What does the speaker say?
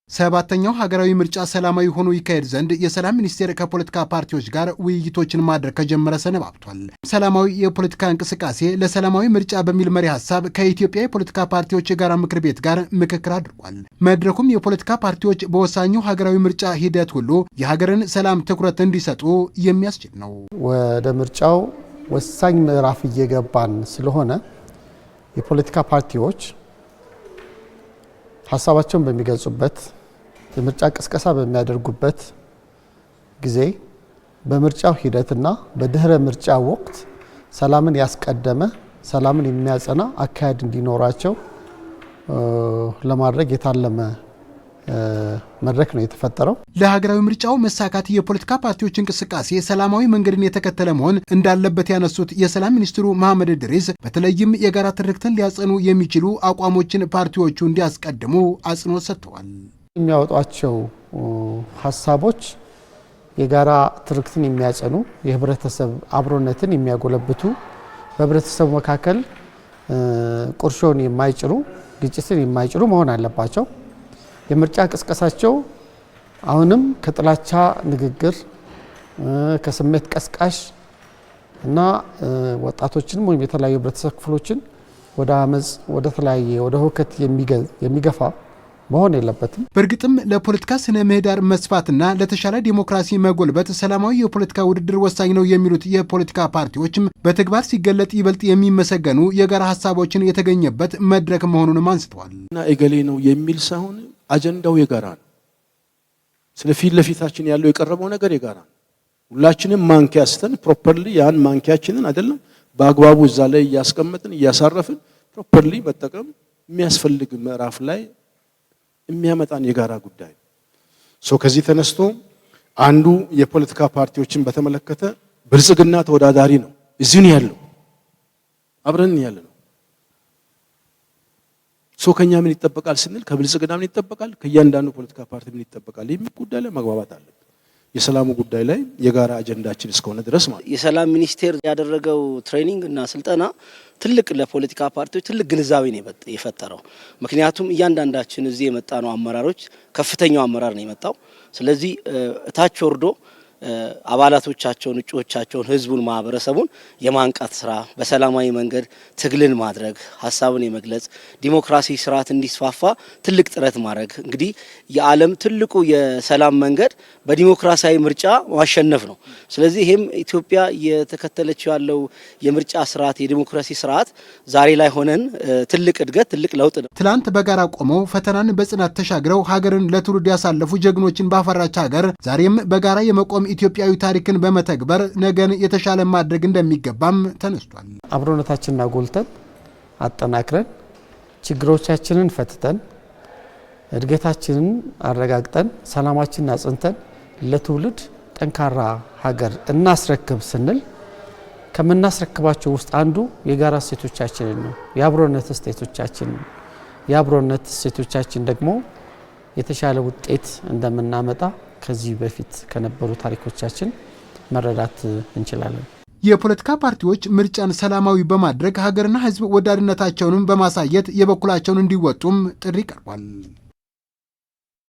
ሰባተኛው ሀገራዊ ምርጫ ሰላማዊ ሆኖ ይካሄድ ዘንድ የሰላም ሚኒስቴር ከፖለቲካ ፓርቲዎች ጋር ውይይቶችን ማድረግ ከጀመረ ሰነባብቷል። ሰላማዊ የፖለቲካ እንቅስቃሴ ለሰላማዊ ምርጫ በሚል መሪ ሀሳብ ከኢትዮጵያ የፖለቲካ ፓርቲዎች የጋራ ምክር ቤት ጋር ምክክር አድርጓል። መድረኩም የፖለቲካ ፓርቲዎች በወሳኙ ሀገራዊ ምርጫ ሂደት ሁሉ የሀገርን ሰላም ትኩረት እንዲሰጡ የሚያስችል ነው። ወደ ምርጫው ወሳኝ ምዕራፍ እየገባን ስለሆነ የፖለቲካ ፓርቲዎች ሀሳባቸውን በሚገልጹበት የምርጫ ቅስቀሳ በሚያደርጉበት ጊዜ በምርጫው ሂደትና በድህረ ምርጫ ወቅት ሰላምን ያስቀደመ ሰላምን የሚያጸና አካሄድ እንዲኖራቸው ለማድረግ የታለመ መድረክ ነው የተፈጠረው። ለሀገራዊ ምርጫው መሳካት የፖለቲካ ፓርቲዎች እንቅስቃሴ ሰላማዊ መንገድን የተከተለ መሆን እንዳለበት ያነሱት የሰላም ሚኒስትሩ መሐመድ ድሪስ በተለይም የጋራ ትርክትን ሊያጸኑ የሚችሉ አቋሞችን ፓርቲዎቹ እንዲያስቀድሙ አጽንኦት ሰጥተዋል። የሚያወጧቸው ሀሳቦች የጋራ ትርክትን የሚያጸኑ፣ የህብረተሰብ አብሮነትን የሚያጎለብቱ፣ በህብረተሰቡ መካከል ቁርሾን የማይጭሩ፣ ግጭትን የማይጭሩ መሆን አለባቸው። የምርጫ ቅስቀሳቸው አሁንም ከጥላቻ ንግግር፣ ከስሜት ቀስቃሽ እና ወጣቶችን ወይም የተለያዩ ህብረተሰብ ክፍሎችን ወደ አመጽ፣ ወደ ተለያየ ወደ ሁከት የሚገፋ መሆን የለበትም። በእርግጥም ለፖለቲካ ስነ ምህዳር መስፋትና ለተሻለ ዲሞክራሲ መጎልበት ሰላማዊ የፖለቲካ ውድድር ወሳኝ ነው የሚሉት የፖለቲካ ፓርቲዎችም በተግባር ሲገለጥ ይበልጥ የሚመሰገኑ የጋራ ሀሳቦችን የተገኘበት መድረክ መሆኑንም አንስተዋል። እና እገሌ ነው የሚል ሳይሆን አጀንዳው የጋራ ነው። ስለፊት ለፊታችን ያለው የቀረበው ነገር የጋራ ነው። ሁላችንም ማንኪያ ስተን ፕሮፐርሊ ያን ማንኪያችንን አይደለም በአግባቡ እዛ ላይ እያስቀመጥን እያሳረፍን ፕሮፐርሊ መጠቀም የሚያስፈልግ ምዕራፍ ላይ የሚያመጣን የጋራ ጉዳይ ነው። ከዚህ ተነስቶ አንዱ የፖለቲካ ፓርቲዎችን በተመለከተ ብልጽግና ተወዳዳሪ ነው። እዚህ ነው ያለው፣ አብረን ያለ ነው። ከኛ ምን ይጠበቃል ስንል ከብልጽግና ምን ይጠበቃል፣ ከእያንዳንዱ ፖለቲካ ፓርቲ ምን ይጠበቃል የሚል ጉዳይ ላይ መግባባት አለብን። የሰላሙ ጉዳይ ላይ የጋራ አጀንዳችን እስከሆነ ድረስ ማለት የሰላም ሚኒስቴር ያደረገው ትሬኒንግ እና ስልጠና ትልቅ ለፖለቲካ ፓርቲዎች ትልቅ ግንዛቤ ነው የፈጠረው። ምክንያቱም እያንዳንዳችን እዚህ የመጣ ነው አመራሮች ከፍተኛው አመራር ነው የመጣው። ስለዚህ እታች ወርዶ አባላቶቻቸውን፣ እጩዎቻቸውን፣ ህዝቡን፣ ማህበረሰቡን የማንቃት ስራ፣ በሰላማዊ መንገድ ትግልን ማድረግ፣ ሀሳብን የመግለጽ ዲሞክራሲ ስርዓት እንዲስፋፋ ትልቅ ጥረት ማድረግ እንግዲህ የዓለም ትልቁ የሰላም መንገድ በዲሞክራሲያዊ ምርጫ ማሸነፍ ነው። ስለዚህ ይሄም ኢትዮጵያ የተከተለችው ያለው የምርጫ ስርዓት፣ የዲሞክራሲ ስርዓት ዛሬ ላይ ሆነን ትልቅ እድገት፣ ትልቅ ለውጥ ነው። ትላንት በጋራ ቆመው ፈተናን በጽናት ተሻግረው ሀገርን ለትውልድ ያሳለፉ ጀግኖችን ባፈራች ሀገር ዛሬም በጋራ የመቆም ኢትዮጵያዊ ታሪክን በመተግበር ነገን የተሻለ ማድረግ እንደሚገባም ተነስቷል። አብሮነታችንን አጎልተን አጠናክረን ችግሮቻችንን ፈትተን እድገታችንን አረጋግጠን ሰላማችንን አጽንተን ለትውልድ ጠንካራ ሀገር እናስረክብ ስንል ከምናስረክባቸው ውስጥ አንዱ የጋራ እሴቶቻችንን ነው። የአብሮነት እሴቶቻችን ነው። የአብሮነት እሴቶቻችን ደግሞ የተሻለ ውጤት እንደምናመጣ ከዚህ በፊት ከነበሩ ታሪኮቻችን መረዳት እንችላለን። የፖለቲካ ፓርቲዎች ምርጫን ሰላማዊ በማድረግ ሀገርና ሕዝብ ወዳድነታቸውንም በማሳየት የበኩላቸውን እንዲወጡም ጥሪ ቀርቧል።